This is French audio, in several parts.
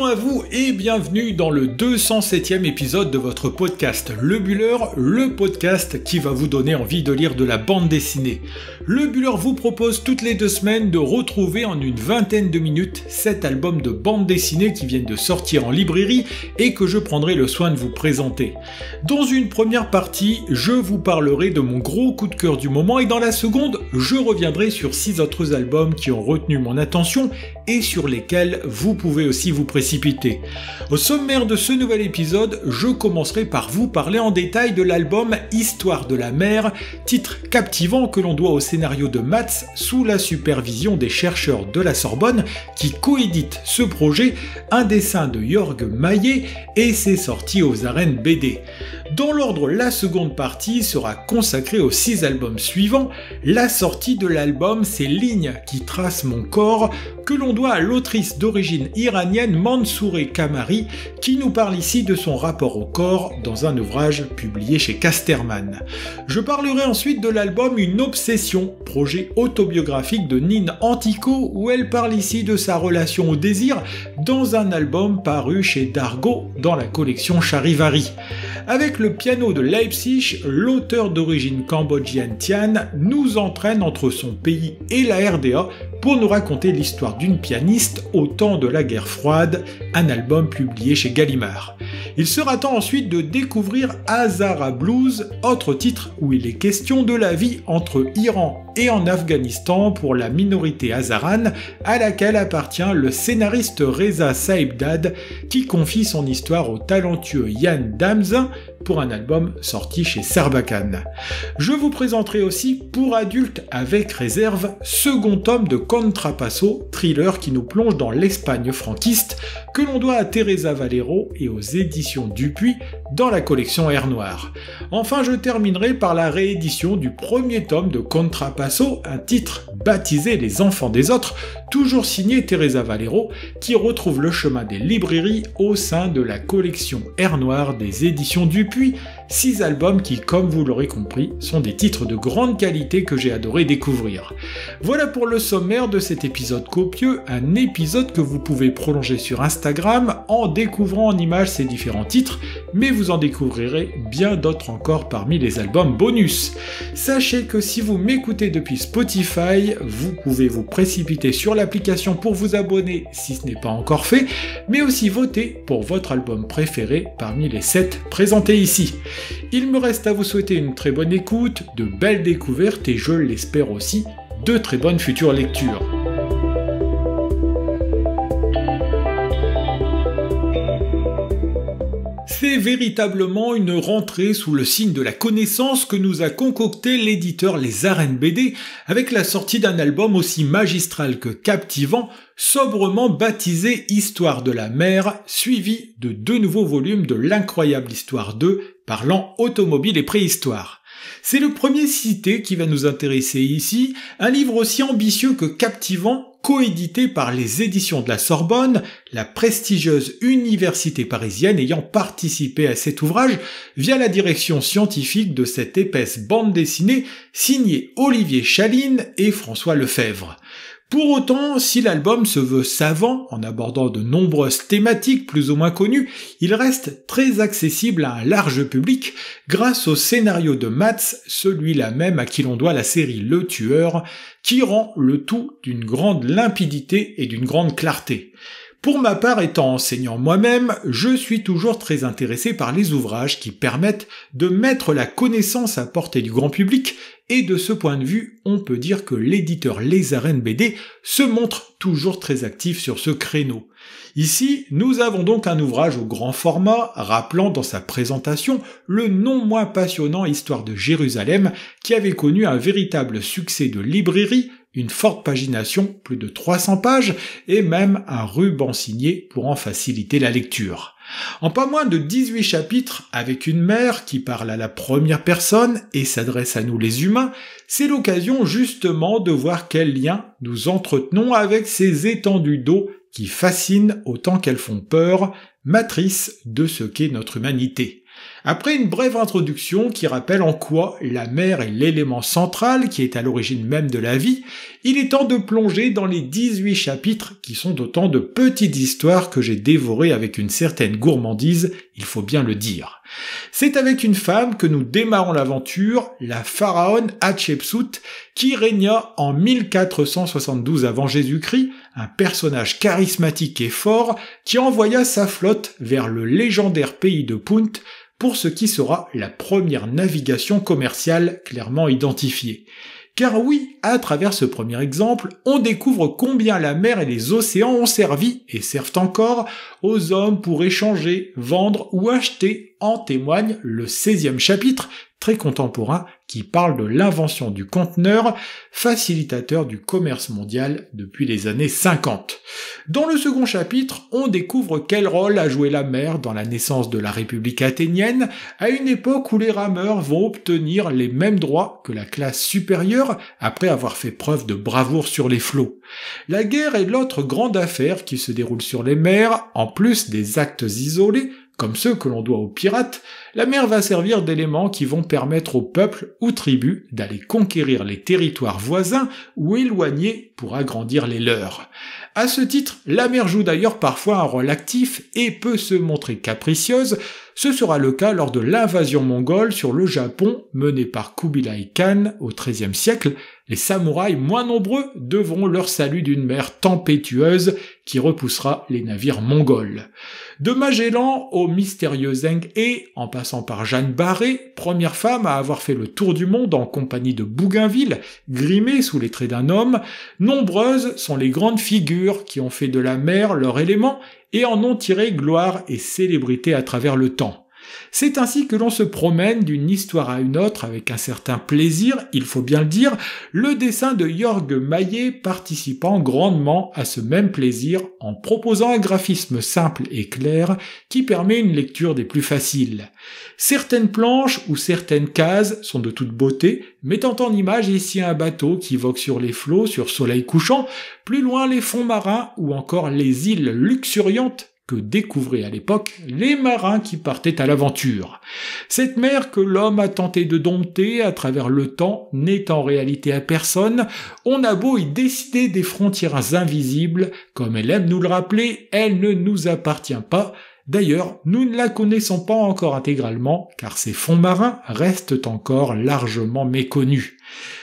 à vous et bienvenue dans le 207e épisode de votre podcast Le Buller, le podcast qui va vous donner envie de lire de la bande dessinée. Le Buller vous propose toutes les 2 semaines de retrouver en une vingtaine de minutes 7 albums de bande dessinée qui viennent de sortir en librairie et que je prendrai le soin de vous présenter. Dans une première partie, je vous parlerai de mon gros coup de cœur du moment et dans la seconde, je reviendrai sur 6 autres albums qui ont retenu mon attention et sur lesquels vous pouvez aussi vous précipiter. Au sommaire de ce nouvel épisode, je commencerai par vous parler en détail de l'album Histoire de la mer, titre captivant que l'on doit au scénario de Mats sous la supervision des chercheurs de la Sorbonne qui coéditent ce projet, un dessin de Jörg Maillet et c'est sorti aux arènes BD. Dans l'ordre, la seconde partie sera consacrée aux 6 albums suivants, la sortie de l'album Ces lignes qui tracent mon corps, que l'on doit à l'autrice d'origine iranienne Mansoureh Kamari, qui nous parle ici de son rapport au corps dans un ouvrage publié chez Casterman. Je parlerai ensuite de l'album Une obsession, projet autobiographique de Nin Antico, où elle parle ici de sa relation au désir dans un album paru chez Dargaud dans la collection Charivari. Avec le piano de Leipzig, l'auteur d'origine cambodgienne Tian nous entraîne entre son pays et la RDA pour nous raconter l'histoire d'une pianiste au temps de la guerre froide, un album publié chez Gallimard. Il sera temps ensuite de découvrir Hazara Blues, autre titre où il est question de la vie entre Iran et en Afghanistan pour la minorité hazarane à laquelle appartient le scénariste Reza Saibdad qui confie son histoire au talentueux Yann Damzin pour un album sorti chez Sarbacane. Je vous présenterai aussi Pour adultes avec réserve, second tome de Contrapasso, thriller qui nous plonge dans l'Espagne franquiste que l'on doit à Teresa Valero et aux éditions Dupuis dans la collection Air Noir. Enfin, je terminerai par la réédition du premier tome de Contrapasso, un titre baptisé Les enfants des autres, toujours signé Teresa Valero, qui retrouve le chemin des librairies au sein de la collection Air Noir des éditions Dupuis, 6 albums qui, comme vous l'aurez compris, sont des titres de grande qualité que j'ai adoré découvrir. Voilà pour le sommaire de cet épisode copieux, un épisode que vous pouvez prolonger sur Instagram en découvrant en images ces différents titres, mais vous en découvrirez bien d'autres encore parmi les albums bonus. Sachez que si vous m'écoutez depuis Spotify, vous pouvez vous précipiter sur l'application pour vous abonner si ce n'est pas encore fait, mais aussi voter pour votre album préféré parmi les 7 présentés ici. Il me reste à vous souhaiter une très bonne écoute, de belles découvertes et je l'espère aussi, de très bonnes futures lectures. C'est véritablement une rentrée sous le signe de la connaissance que nous a concocté l'éditeur Les Arènes BD avec la sortie d'un album aussi magistral que captivant, sobrement baptisé Histoire de la mer, suivi de 2 nouveaux volumes de l'incroyable Histoire 2 parlant automobile et préhistoire. C'est le premier cité qui va nous intéresser ici, un livre aussi ambitieux que captivant, coédité par les éditions de la Sorbonne, la prestigieuse université parisienne ayant participé à cet ouvrage via la direction scientifique de cette épaisse bande dessinée signée Olivier Chaline et François Lefebvre. Pour autant, si l'album se veut savant en abordant de nombreuses thématiques plus ou moins connues, il reste très accessible à un large public grâce au scénario de Mats, celui-là même à qui l'on doit la série Le Tueur, qui rend le tout d'une grande limpidité et d'une grande clarté. Pour ma part, étant enseignant moi-même, je suis toujours très intéressé par les ouvrages qui permettent de mettre la connaissance à portée du grand public et de ce point de vue, on peut dire que l'éditeur Les Arènes BD se montre toujours très actif sur ce créneau. Ici, nous avons donc un ouvrage au grand format, rappelant dans sa présentation le non moins passionnant Histoire de Jérusalem, qui avait connu un véritable succès de librairie, une forte pagination, plus de 300 pages, et même un ruban signé pour en faciliter la lecture. En pas moins de 18 chapitres, avec une mère qui parle à la première personne et s'adresse à nous les humains, c'est l'occasion justement de voir quel lien nous entretenons avec ces étendues d'eau qui fascinent autant qu'elles font peur, matrice de ce qu'est notre humanité. Après une brève introduction qui rappelle en quoi la mer est l'élément central qui est à l'origine même de la vie, il est temps de plonger dans les 18 chapitres qui sont autant de petites histoires que j'ai dévorées avec une certaine gourmandise, il faut bien le dire. C'est avec une femme que nous démarrons l'aventure, la pharaon Hatshepsut, qui régna en 1472 avant Jésus-Christ, un personnage charismatique et fort qui envoya sa flotte vers le légendaire pays de Punt pour ce qui sera la première navigation commerciale clairement identifiée. Car oui, à travers ce premier exemple, on découvre combien la mer et les océans ont servi, et servent encore, aux hommes pour échanger, vendre ou acheter, en témoigne le 16e chapitre, très contemporain, qui parle de l'invention du conteneur, facilitateur du commerce mondial depuis les années 50. Dans le second chapitre, on découvre quel rôle a joué la mer dans la naissance de la République athénienne, à une époque où les rameurs vont obtenir les mêmes droits que la classe supérieure après avoir fait preuve de bravoure sur les flots. La guerre est l'autre grande affaire qui se déroule sur les mers, en plus des actes isolés, comme ceux que l'on doit aux pirates, la mer va servir d'éléments qui vont permettre aux peuples ou tribus d'aller conquérir les territoires voisins ou éloignés pour agrandir les leurs. À ce titre, la mer joue d'ailleurs parfois un rôle actif et peut se montrer capricieuse. Ce sera le cas lors de l'invasion mongole sur le Japon menée par Kubilai Khan au XIIIe siècle. Les samouraïs moins nombreux devront leur salut d'une mer tempétueuse qui repoussera les navires mongols. De Magellan au mystérieux Zheng He, en passant par Jeanne Barré, première femme à avoir fait le tour du monde en compagnie de Bougainville, grimée sous les traits d'un homme, nombreuses sont les grandes figures qui ont fait de la mer leur élément et en ont tiré gloire et célébrité à travers le temps. C'est ainsi que l'on se promène d'une histoire à une autre avec un certain plaisir, il faut bien le dire, le dessin de Jörg Maillet participant grandement à ce même plaisir en proposant un graphisme simple et clair qui permet une lecture des plus faciles. Certaines planches ou certaines cases sont de toute beauté, mettant en image ici un bateau qui vogue sur les flots sur soleil couchant, plus loin les fonds marins ou encore les îles luxuriantes que découvraient à l'époque les marins qui partaient à l'aventure. Cette mer que l'homme a tenté de dompter à travers le temps n'est en réalité à personne, on a beau y décider des frontières invisibles, comme elle aime nous le rappeler, elle ne nous appartient pas. D'ailleurs, nous ne la connaissons pas encore intégralement, car ces fonds marins restent encore largement méconnus.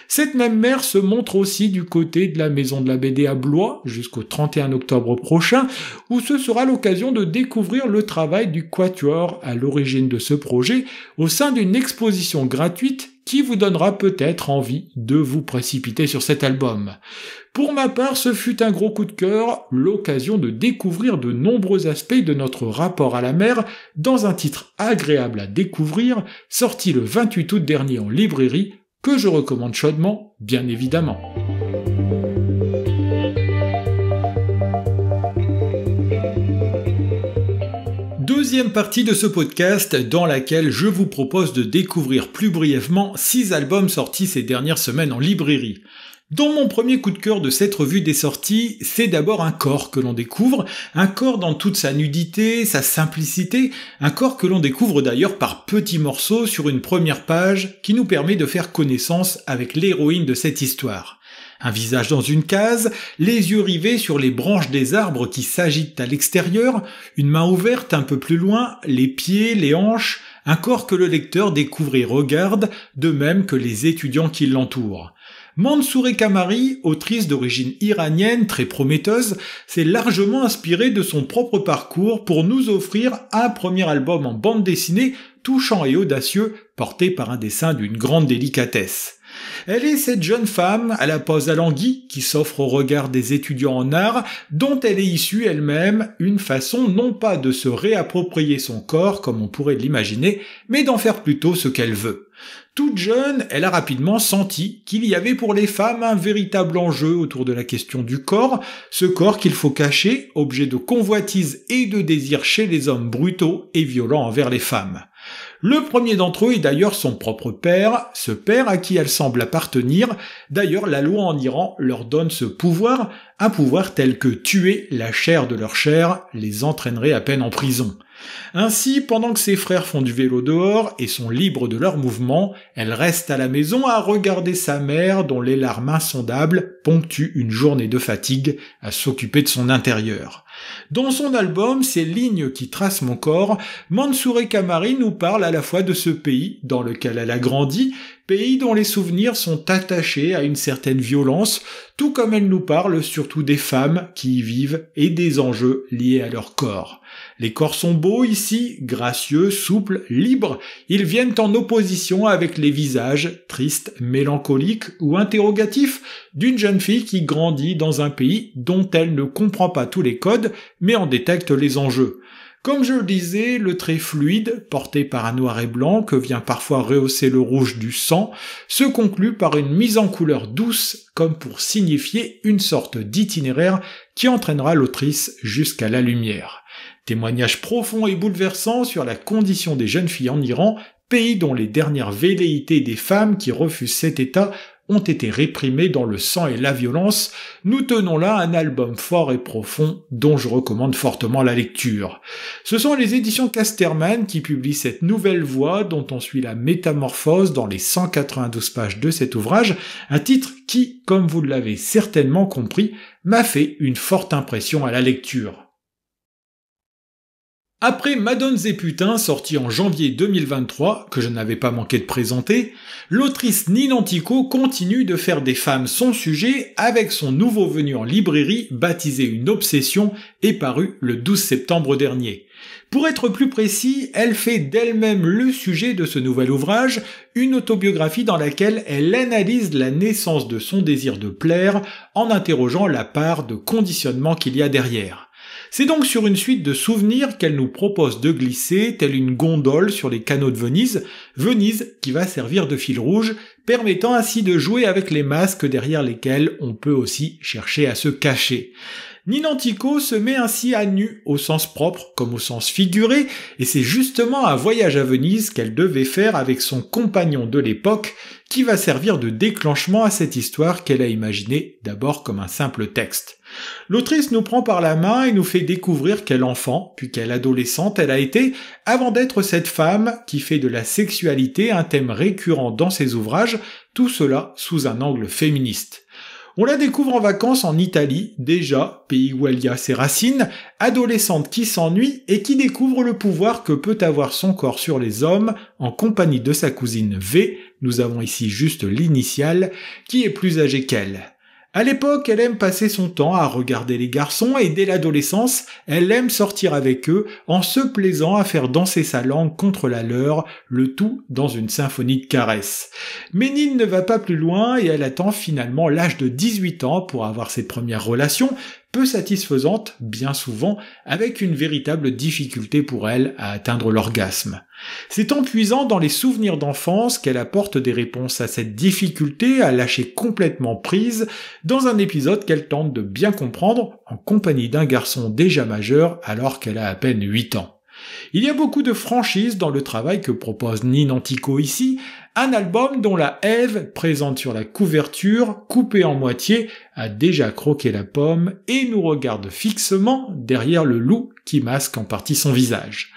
Cette même mer se montre aussi du côté de la maison de la BD à Blois jusqu'au 31 octobre prochain, où ce sera l'occasion de découvrir le travail du quatuor à l'origine de ce projet au sein d'une exposition gratuite qui vous donnera peut-être envie de vous précipiter sur cet album. Pour ma part, ce fut un gros coup de cœur, l'occasion de découvrir de nombreux aspects de notre rapport à la mer dans un titre agréable à découvrir, sorti le 28 août dernier en librairie, que je recommande chaudement, bien évidemment. Deuxième partie de ce podcast dans laquelle je vous propose de découvrir plus brièvement 6 albums sortis ces dernières semaines en librairie. Dans mon premier coup de cœur de cette revue des sorties, c'est d'abord un corps que l'on découvre, un corps dans toute sa nudité, sa simplicité, un corps que l'on découvre d'ailleurs par petits morceaux sur une première page qui nous permet de faire connaissance avec l'héroïne de cette histoire. Un visage dans une case, les yeux rivés sur les branches des arbres qui s'agitent à l'extérieur, une main ouverte un peu plus loin, les pieds, les hanches, un corps que le lecteur découvre et regarde, de même que les étudiants qui l'entourent. Mansoureh Kamari, autrice d'origine iranienne très prometteuse, s'est largement inspirée de son propre parcours pour nous offrir un premier album en bande dessinée touchant et audacieux, porté par un dessin d'une grande délicatesse. Elle est cette jeune femme à la pose alanguie qui s'offre au regard des étudiants en art, dont elle est issue elle-même une façon non pas de se réapproprier son corps comme on pourrait l'imaginer, mais d'en faire plutôt ce qu'elle veut. Toute jeune, elle a rapidement senti qu'il y avait pour les femmes un véritable enjeu autour de la question du corps, ce corps qu'il faut cacher, objet de convoitise et de désir chez les hommes brutaux et violents envers les femmes. Le premier d'entre eux est d'ailleurs son propre père, ce père à qui elle semble appartenir. D'ailleurs, la loi en Iran leur donne ce pouvoir, un pouvoir tel que tuer la chair de leur chair les entraînerait à peine en prison. Ainsi, pendant que ses frères font du vélo dehors et sont libres de leurs mouvements, elle reste à la maison à regarder sa mère dont les larmes insondables ponctuent une journée de fatigue à s'occuper de son intérieur. Dans son album « Ces lignes qui tracent mon corps », Mansouré Kamari nous parle à la fois de ce pays dans lequel elle a grandi, pays dont les souvenirs sont attachés à une certaine violence, tout comme elle nous parle surtout des femmes qui y vivent et des enjeux liés à leur corps. Les corps sont beaux ici, gracieux, souples, libres, ils viennent en opposition avec les visages tristes, mélancoliques ou interrogatifs d'une jeune fille qui grandit dans un pays dont elle ne comprend pas tous les codes, mais en détecte les enjeux. Comme je le disais, le trait fluide, porté par un noir et blanc que vient parfois rehausser le rouge du sang, se conclut par une mise en couleur douce, comme pour signifier une sorte d'itinéraire qui entraînera l'autrice jusqu'à la lumière. Témoignage profond et bouleversant sur la condition des jeunes filles en Iran, pays dont les dernières velléités des femmes qui refusent cet état ont été réprimées dans le sang et la violence, nous tenons là un album fort et profond dont je recommande fortement la lecture. Ce sont les éditions Casterman qui publient cette nouvelle voie dont on suit la métamorphose dans les 192 pages de cet ouvrage, un titre qui, comme vous l'avez certainement compris, m'a fait une forte impression à la lecture. Après Madones et Putains, sorti en janvier 2023, que je n'avais pas manqué de présenter, l'autrice Ninantico continue de faire des femmes son sujet avec son nouveau venu en librairie baptisé Une obsession et paru le 12 septembre dernier. Pour être plus précis, elle fait d'elle-même le sujet de ce nouvel ouvrage, une autobiographie dans laquelle elle analyse la naissance de son désir de plaire en interrogeant la part de conditionnement qu'il y a derrière. C'est donc sur une suite de souvenirs qu'elle nous propose de glisser, telle une gondole sur les canaux de Venise, Venise qui va servir de fil rouge, permettant ainsi de jouer avec les masques derrière lesquels on peut aussi chercher à se cacher. Ninantico se met ainsi à nu au sens propre comme au sens figuré, et c'est justement un voyage à Venise qu'elle devait faire avec son compagnon de l'époque, qui va servir de déclenchement à cette histoire qu'elle a imaginée d'abord comme un simple texte. L'autrice nous prend par la main et nous fait découvrir quel enfant, puis quelle adolescente elle a été, avant d'être cette femme qui fait de la sexualité un thème récurrent dans ses ouvrages, tout cela sous un angle féministe. On la découvre en vacances en Italie, déjà, pays où elle y a ses racines, adolescente qui s'ennuie et qui découvre le pouvoir que peut avoir son corps sur les hommes en compagnie de sa cousine V, nous avons ici juste l'initiale, qui est plus âgée qu'elle. À l'époque, elle aime passer son temps à regarder les garçons et dès l'adolescence, elle aime sortir avec eux en se plaisant à faire danser sa langue contre la leur, le tout dans une symphonie de caresses. Ménine ne va pas plus loin et elle attend finalement l'âge de 18 ans pour avoir ses premières relations, peu satisfaisantes, bien souvent, avec une véritable difficulté pour elle à atteindre l'orgasme. C'est en puisant dans les souvenirs d'enfance qu'elle apporte des réponses à cette difficulté à lâcher complètement prise dans un épisode qu'elle tente de bien comprendre en compagnie d'un garçon déjà majeur alors qu'elle a à peine 8 ans. Il y a beaucoup de franchise dans le travail que propose Ninantico ici, un album dont la Ève, présente sur la couverture, coupée en moitié, a déjà croqué la pomme et nous regarde fixement derrière le loup qui masque en partie son visage.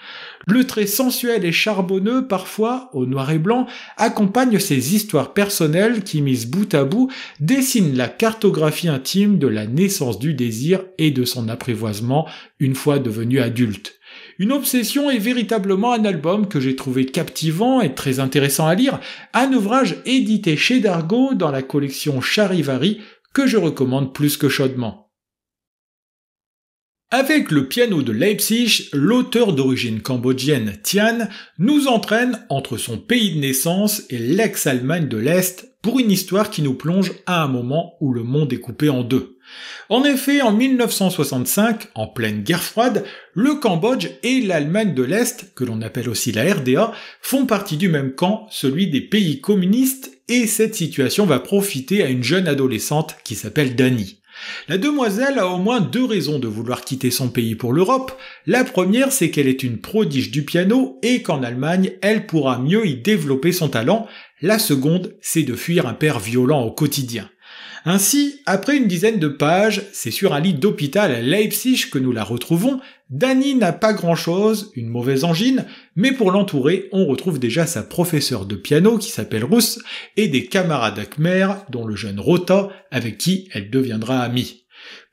Le trait sensuel et charbonneux, parfois, au noir et blanc, accompagne ces histoires personnelles qui, mises bout à bout, dessinent la cartographie intime de la naissance du désir et de son apprivoisement une fois devenu adulte. Une obsession est véritablement un album que j'ai trouvé captivant et très intéressant à lire, un ouvrage édité chez Dargaud dans la collection Charivari que je recommande plus que chaudement. Avec le piano de Leipzig, l'auteur d'origine cambodgienne Tian nous entraîne entre son pays de naissance et l'ex-Allemagne de l'Est pour une histoire qui nous plonge à un moment où le monde est coupé en deux. En effet, en 1965, en pleine guerre froide, le Cambodge et l'Allemagne de l'Est, que l'on appelle aussi la RDA, font partie du même camp, celui des pays communistes, et cette situation va profiter à une jeune adolescente qui s'appelle Dani. La demoiselle a au moins 2 raisons de vouloir quitter son pays pour l'Europe. La première, c'est qu'elle est une prodige du piano et qu'en Allemagne, elle pourra mieux y développer son talent. La seconde, c'est de fuir un père violent au quotidien. Ainsi, après une dizaine de pages, c'est sur un lit d'hôpital à Leipzig que nous la retrouvons, Dany n'a pas grand-chose, une mauvaise angine, mais pour l'entourer, on retrouve déjà sa professeure de piano qui s'appelle Ruth et des camarades Khmer, dont le jeune Rota, avec qui elle deviendra amie.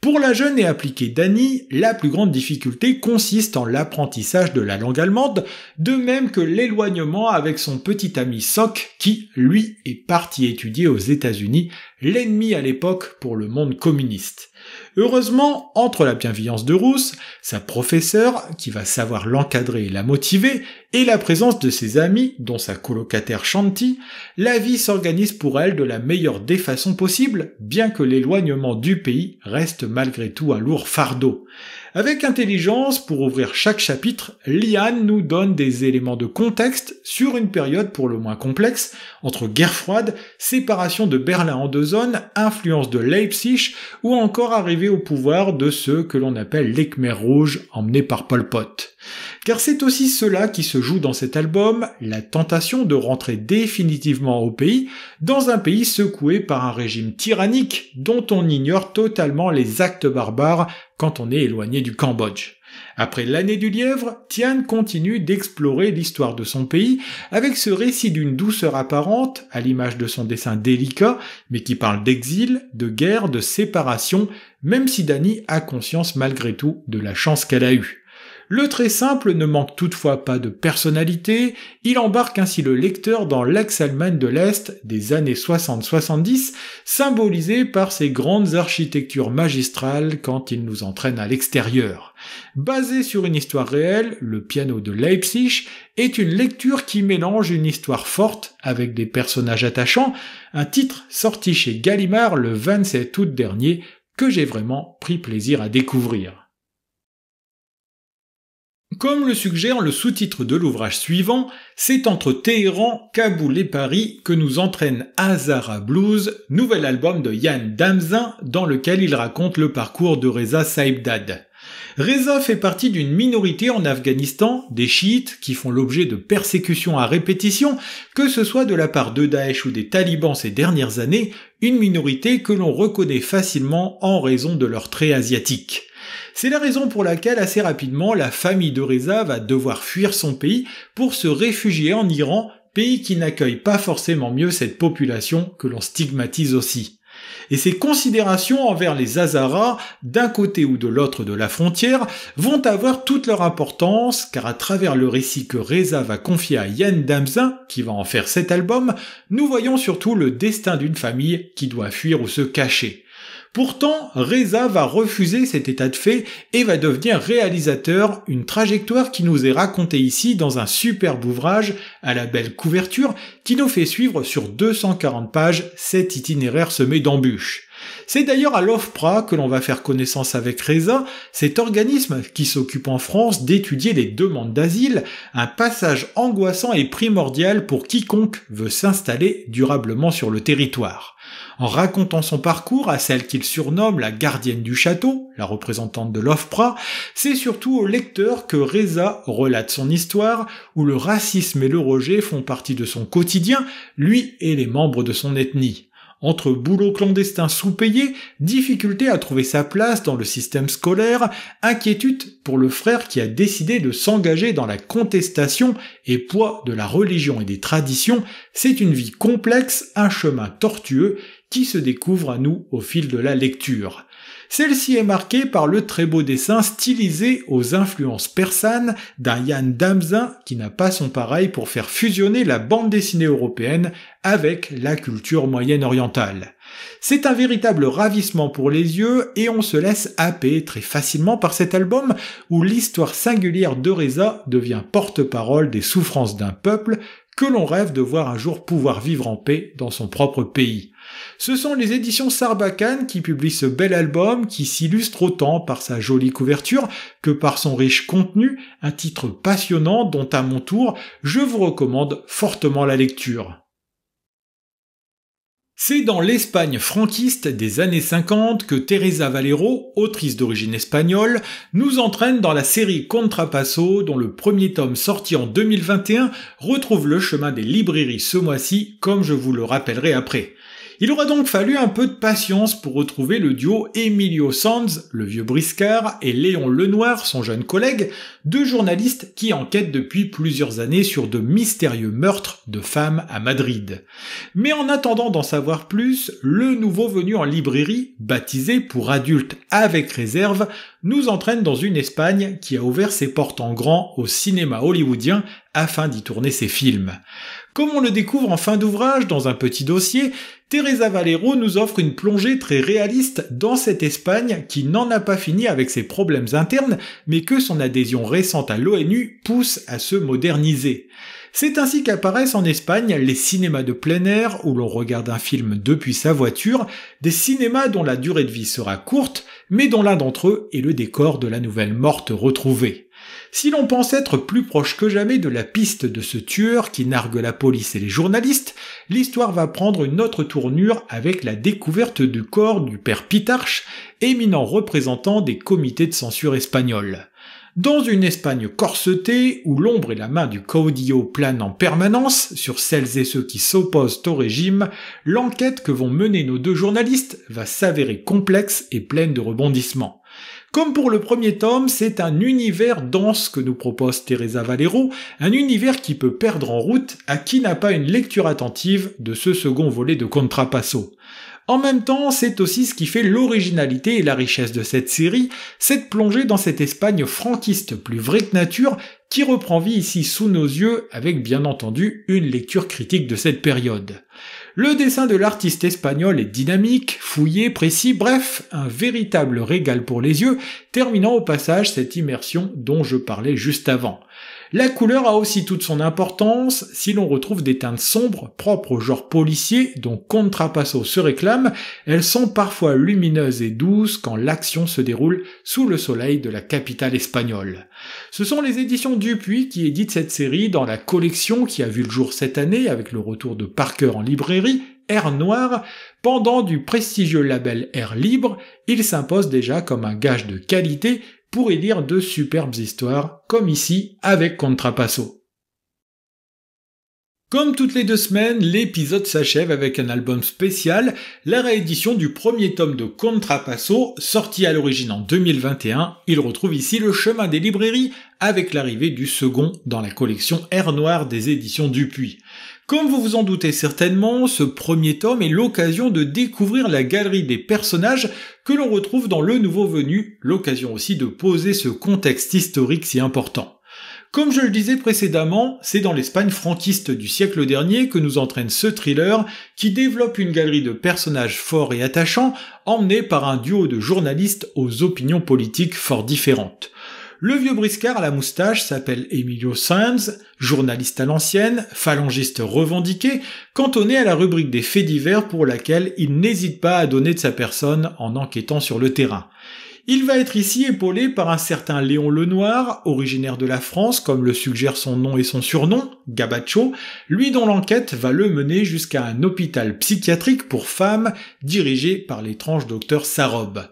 Pour la jeune et appliquée Dany, la plus grande difficulté consiste en l'apprentissage de la langue allemande, de même que l'éloignement avec son petit ami Sok qui, lui, est parti étudier aux États-Unis, l'ennemi à l'époque pour le monde communiste. Heureusement, entre la bienveillance de Ruth, sa professeure, qui va savoir l'encadrer et la motiver, et la présence de ses amis, dont sa colocataire Shanti, la vie s'organise pour elle de la meilleure des façons possibles, bien que l'éloignement du pays reste malgré tout un lourd fardeau. Avec intelligence, pour ouvrir chaque chapitre, Liane nous donne des éléments de contexte sur une période pour le moins complexe, entre guerre froide, séparation de Berlin en deux zones, influence de Leipzig, ou encore arrivée au pouvoir de ceux que l'on appelle les Khmers rouges, emmenés par Pol Pot. Car c'est aussi cela qui se joue dans cet album, la tentation de rentrer définitivement au pays, dans un pays secoué par un régime tyrannique dont on ignore totalement les actes barbares quand on est éloigné du Cambodge. Après l'année du lièvre, Tian continue d'explorer l'histoire de son pays avec ce récit d'une douceur apparente, à l'image de son dessin délicat, mais qui parle d'exil, de guerre, de séparation, même si Dany a conscience malgré tout de la chance qu'elle a eue. Le très simple ne manque toutefois pas de personnalité, il embarque ainsi le lecteur dans l'ex-Allemagne de l'Est des années 60-70, symbolisée par ses grandes architectures magistrales quand il nous entraîne à l'extérieur. Basé sur une histoire réelle, Le piano de Leipzig est une lecture qui mélange une histoire forte avec des personnages attachants, un titre sorti chez Gallimard le 27 août dernier que j'ai vraiment pris plaisir à découvrir. Comme le suggère le sous-titre de l'ouvrage suivant, c'est entre Téhéran, Kaboul et Paris que nous entraîne Hazara Blues, nouvel album de Yann Damzin dans lequel il raconte le parcours de Reza Saïbdad. Reza fait partie d'une minorité en Afghanistan, des chiites, qui font l'objet de persécutions à répétition, que ce soit de la part de Daesh ou des talibans ces dernières années, une minorité que l'on reconnaît facilement en raison de leur trait asiatique. C'est la raison pour laquelle assez rapidement la famille de Reza va devoir fuir son pays pour se réfugier en Iran, pays qui n'accueille pas forcément mieux cette population que l'on stigmatise aussi. Et ces considérations envers les Hazaras, d'un côté ou de l'autre de la frontière, vont avoir toute leur importance, car à travers le récit que Reza va confier à Yann Damzin, qui va en faire cet album, nous voyons surtout le destin d'une famille qui doit fuir ou se cacher. Pourtant, Reza va refuser cet état de fait et va devenir réalisateur, une trajectoire qui nous est racontée ici dans un superbe ouvrage à la belle couverture qui nous fait suivre sur 240 pages cet itinéraire semé d'embûches. C'est d'ailleurs à l'OFPRA que l'on va faire connaissance avec Reza, cet organisme qui s'occupe en France d'étudier les demandes d'asile, un passage angoissant et primordial pour quiconque veut s'installer durablement sur le territoire. En racontant son parcours à celle qu'il surnomme la gardienne du château, la représentante de l'OFPRA, c'est surtout au lecteur que Reza relate son histoire, où le racisme et le rejet font partie de son quotidien, lui et les membres de son ethnie. Entre boulot clandestin sous-payé, difficulté à trouver sa place dans le système scolaire, inquiétude pour le frère qui a décidé de s'engager dans la contestation et poids de la religion et des traditions, c'est une vie complexe, un chemin tortueux qui se découvre à nous au fil de la lecture. Celle-ci est marquée par le très beau dessin stylisé aux influences persanes d'un Yann Damzin qui n'a pas son pareil pour faire fusionner la bande dessinée européenne avec la culture moyenne-orientale. C'est un véritable ravissement pour les yeux et on se laisse happer très facilement par cet album où l'histoire singulière de Reza devient porte-parole des souffrances d'un peuple que l'on rêve de voir un jour pouvoir vivre en paix dans son propre pays. Ce sont les éditions Sarbacane qui publient ce bel album qui s'illustre autant par sa jolie couverture que par son riche contenu, un titre passionnant dont à mon tour je vous recommande fortement la lecture. C'est dans l'Espagne franquiste des années 50 que Teresa Valero, autrice d'origine espagnole, nous entraîne dans la série Contrapasso dont le premier tome sorti en 2021 retrouve le chemin des librairies ce mois-ci, comme je vous le rappellerai après. Il aura donc fallu un peu de patience pour retrouver le duo Emilio Sanz, le vieux briscard, et Léon Lenoir, son jeune collègue, deux journalistes qui enquêtent depuis plusieurs années sur de mystérieux meurtres de femmes à Madrid. Mais en attendant d'en savoir plus, le nouveau venu en librairie, baptisé pour adultes avec réserve, nous entraîne dans une Espagne qui a ouvert ses portes en grand au cinéma hollywoodien afin d'y tourner ses films. Comme on le découvre en fin d'ouvrage dans un petit dossier, Teresa Valero nous offre une plongée très réaliste dans cette Espagne qui n'en a pas fini avec ses problèmes internes, mais que son adhésion récente à l'ONU pousse à se moderniser. C'est ainsi qu'apparaissent en Espagne les cinémas de plein air où l'on regarde un film depuis sa voiture, des cinémas dont la durée de vie sera courte, mais dont l'un d'entre eux est le décor de la nouvelle morte retrouvée. Si l'on pense être plus proche que jamais de la piste de ce tueur qui nargue la police et les journalistes, l'histoire va prendre une autre tournure avec la découverte du corps du père Pitarch, éminent représentant des comités de censure espagnols. Dans une Espagne corsetée, où l'ombre et la main du caudillo planent en permanence sur celles et ceux qui s'opposent au régime, l'enquête que vont mener nos deux journalistes va s'avérer complexe et pleine de rebondissements. Comme pour le premier tome, c'est un univers dense que nous propose Teresa Valero, un univers qui peut perdre en route à qui n'a pas une lecture attentive de ce second volet de Contrapasso. En même temps, c'est aussi ce qui fait l'originalité et la richesse de cette série, cette plongée dans cette Espagne franquiste plus vraie que nature, qui reprend vie ici sous nos yeux avec bien entendu une lecture critique de cette période. Le dessin de l'artiste espagnol est dynamique, fouillé, précis, bref, un véritable régal pour les yeux, terminant au passage cette immersion dont je parlais juste avant. La couleur a aussi toute son importance si l'on retrouve des teintes sombres propres au genre policier dont Contrapasso se réclame, elles sont parfois lumineuses et douces quand l'action se déroule sous le soleil de la capitale espagnole. Ce sont les éditions Dupuis qui éditent cette série dans la collection qui a vu le jour cette année avec le retour de Parker en librairie, Air Noir, pendant du prestigieux label Air Libre, il s'impose déjà comme un gage de qualité pour y lire de superbes histoires, comme ici avec Contrapasso. Comme toutes les 2 semaines, l'épisode s'achève avec un album spécial, la réédition du premier tome de Contrapasso, sorti à l'origine en 2021. Il retrouve ici le chemin des librairies avec l'arrivée du second dans la collection Air Noir des éditions Dupuis. Comme vous vous en doutez certainement, ce premier tome est l'occasion de découvrir la galerie des personnages que l'on retrouve dans le nouveau venu, l'occasion aussi de poser ce contexte historique si important. Comme je le disais précédemment, c'est dans l'Espagne franquiste du siècle dernier que nous entraîne ce thriller qui développe une galerie de personnages forts et attachants emmenés par un duo de journalistes aux opinions politiques fort différentes. Le vieux briscard à la moustache s'appelle Emilio Sanz, journaliste à l'ancienne, phalangiste revendiqué, cantonné à la rubrique des faits divers pour laquelle il n'hésite pas à donner de sa personne en enquêtant sur le terrain. Il va être ici épaulé par un certain Léon Lenoir, originaire de la France, comme le suggère son nom et son surnom, Gabacho, lui dont l'enquête va le mener jusqu'à un hôpital psychiatrique pour femmes dirigé par l'étrange docteur Sarob.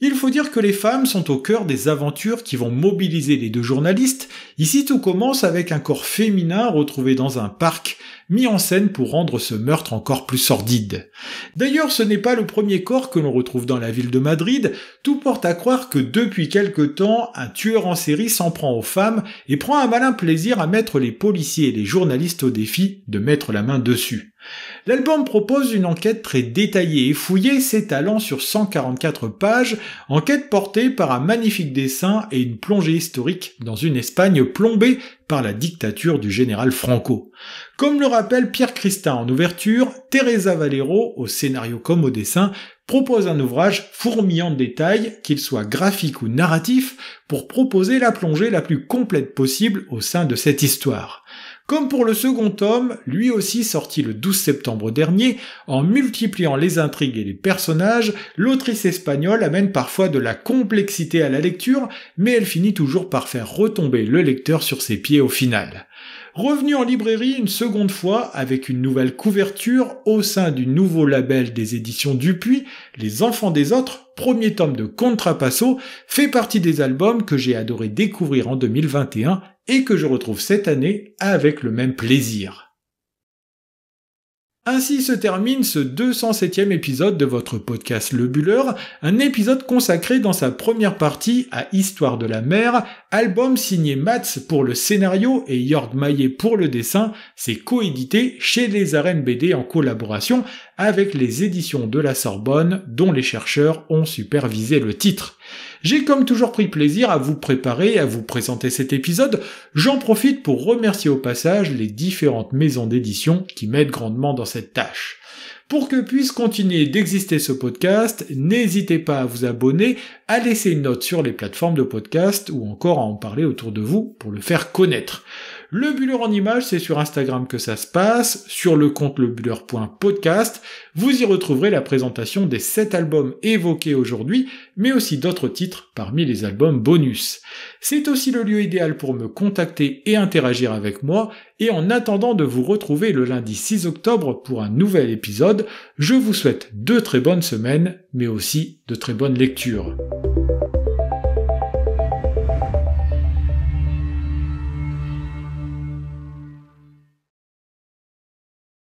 Il faut dire que les femmes sont au cœur des aventures qui vont mobiliser les deux journalistes. Ici tout commence avec un corps féminin retrouvé dans un parc, mis en scène pour rendre ce meurtre encore plus sordide. D'ailleurs, ce n'est pas le premier corps que l'on retrouve dans la ville de Madrid, tout porte à croire que depuis quelque temps, un tueur en série s'en prend aux femmes et prend un malin plaisir à mettre les policiers et les journalistes au défi de mettre la main dessus. L'album propose une enquête très détaillée et fouillée s'étalant sur 144 pages, enquête portée par un magnifique dessin et une plongée historique dans une Espagne plombée par la dictature du général Franco. Comme le rappelle Pierre Christin en ouverture, Teresa Valero, au scénario comme au dessin, propose un ouvrage fourmillant de détails, qu'il soit graphique ou narratif, pour proposer la plongée la plus complète possible au sein de cette histoire. Comme pour le second tome, lui aussi sorti le 12 septembre dernier, en multipliant les intrigues et les personnages, l'autrice espagnole amène parfois de la complexité à la lecture, mais elle finit toujours par faire retomber le lecteur sur ses pieds au final. Revenu en librairie une seconde fois avec une nouvelle couverture au sein du nouveau label des éditions Dupuis, Les Enfants des Autres, premier tome de Contrapasso, fait partie des albums que j'ai adoré découvrir en 2021 et que je retrouve cette année avec le même plaisir. Ainsi se termine ce 207e épisode de votre podcast Le Buller, un épisode consacré dans sa première partie à Histoire de la mer, album signé Mats pour le scénario et Jörg Maillet pour le dessin, c'est coédité chez Les Arènes BD en collaboration avec les éditions de la Sorbonne dont les chercheurs ont supervisé le titre. J'ai comme toujours pris plaisir à vous préparer et à vous présenter cet épisode. J'en profite pour remercier au passage les différentes maisons d'édition qui m'aident grandement dans cette tâche. Pour que puisse continuer d'exister ce podcast, n'hésitez pas à vous abonner, à laisser une note sur les plateformes de podcast ou encore à en parler autour de vous pour le faire connaître. Le Buller en images, c'est sur Instagram que ça se passe, sur le compte lebuller.podcast. Vous y retrouverez la présentation des 7 albums évoqués aujourd'hui, mais aussi d'autres titres parmi les albums bonus. C'est aussi le lieu idéal pour me contacter et interagir avec moi, et en attendant de vous retrouver le lundi 6 octobre pour un nouvel épisode, je vous souhaite de très bonnes semaines, mais aussi de très bonnes lectures.